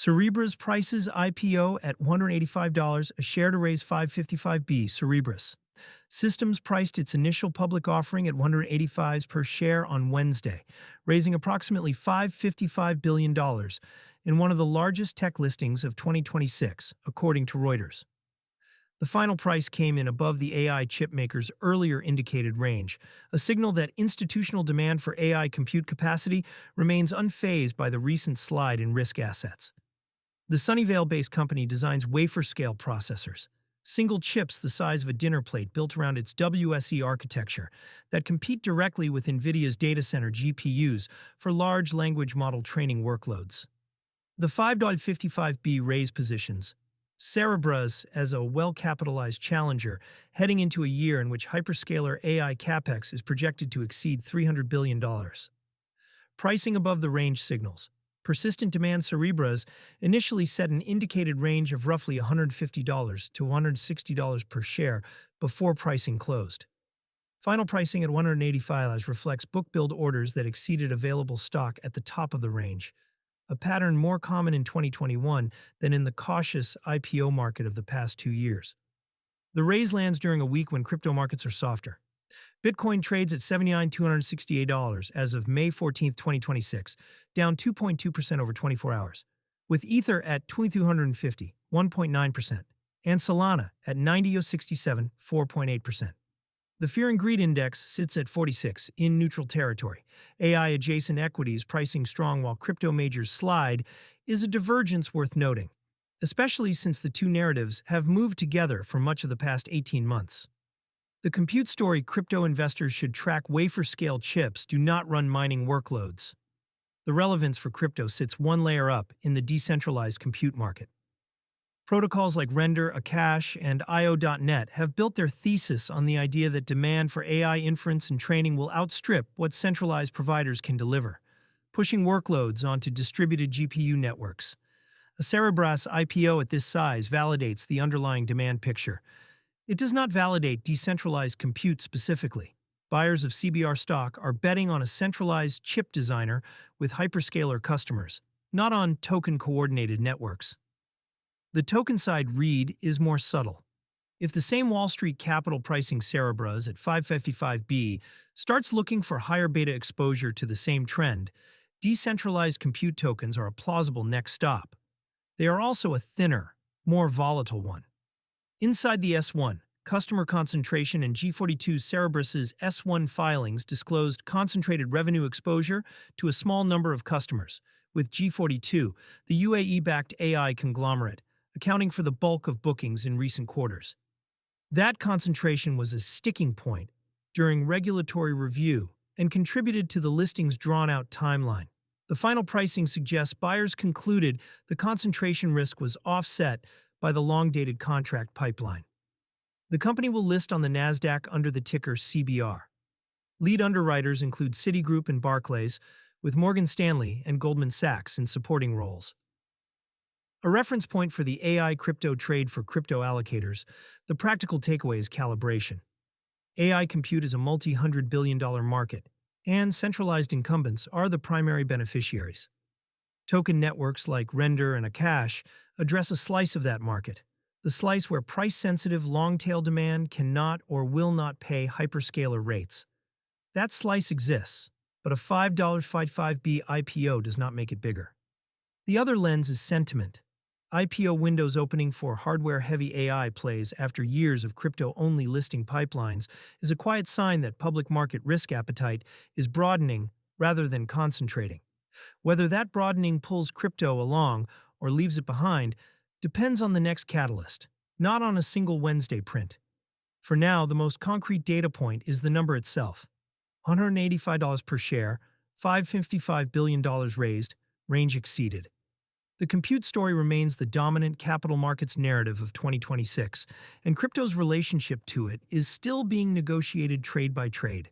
Cerebras prices IPO at $185 a share to raise 555B. Cerebras Systems priced its initial public offering at 185 per share on Wednesday, raising approximately $555 billion dollars in one of the largest tech listings of 2026, according to Reuters. The final price came in above the AI chipmaker's earlier indicated range, a signal that institutional demand for AI compute capacity remains unfazed by the recent slide in risk assets. The Sunnyvale-based company designs wafer-scale processors, single chips the size of a dinner plate built around its WSE architecture that compete directly with NVIDIA's data center GPUs for large language model training workloads. The 5.55B raise positions Cerebras as a well-capitalized challenger heading into a year in which hyperscaler AI capex is projected to exceed $300 billion. Pricing above the range signals persistent demand. Cerebras initially set an indicated range of roughly $150 to $160 per share before pricing closed. Final pricing at $185 reflects book-build orders that exceeded available stock at the top of the range, a pattern more common in 2021 than in the cautious IPO market of the past 2 years. The raise lands during a week when crypto markets are softer. Bitcoin trades at $79,268 as of May 14, 2026, down 2.2% over 24 hours, with Ether at $2,250, 1.9%, and Solana at $90,067, 4.8%. The Fear and Greed Index sits at 46, in neutral territory. AI-adjacent equities pricing strong while crypto majors slide is a divergence worth noting, especially since the two narratives have moved together for much of the past 18 months. The compute story: crypto investors should track wafer-scale chips, do not run mining workloads. The relevance for crypto sits one layer up in the decentralized compute market. Protocols like Render, Akash, and IO.net have built their thesis on the idea that demand for AI inference and training will outstrip what centralized providers can deliver, pushing workloads onto distributed GPU networks. A Cerebras IPO at this size validates the underlying demand picture. It does not validate decentralized compute specifically. Buyers of CBR stock are betting on a centralized chip designer with hyperscaler customers, not on token-coordinated networks. The token-side read is more subtle. If the same Wall Street capital pricing Cerebras at 555B starts looking for higher beta exposure to the same trend, decentralized compute tokens are a plausible next stop. They are also a thinner, more volatile one. Inside the S1, customer concentration and G42 Cerebras's S1 filings disclosed concentrated revenue exposure to a small number of customers, with G42, the UAE-backed AI conglomerate, accounting for the bulk of bookings in recent quarters. That concentration was a sticking point during regulatory review and contributed to the listing's drawn-out timeline. The final pricing suggests buyers concluded the concentration risk was offset by the long-dated contract pipeline. The company will list on the Nasdaq under the ticker CBR. Lead underwriters include Citigroup and Barclays, with Morgan Stanley and Goldman Sachs in supporting roles. A reference point for the AI crypto trade for crypto allocators, the practical takeaway is calibration. AI compute is a multi-hundred billion dollar market, and centralized incumbents are the primary beneficiaries. Token networks like Render and Akash address a slice of that market, the slice where price-sensitive long-tail demand cannot or will not pay hyperscaler rates. That slice exists, but a $5.55B IPO does not make it bigger. The other lens is sentiment. IPO windows opening for hardware-heavy AI plays after years of crypto-only listing pipelines is a quiet sign that public market risk appetite is broadening rather than concentrating. Whether that broadening pulls crypto along or leaves it behind depends on the next catalyst, not on a single Wednesday print. For now, the most concrete data point is the number itself. $185 per share, $555 billion raised, range exceeded. The compute story remains the dominant capital markets narrative of 2026, and crypto's relationship to it is still being negotiated trade by trade.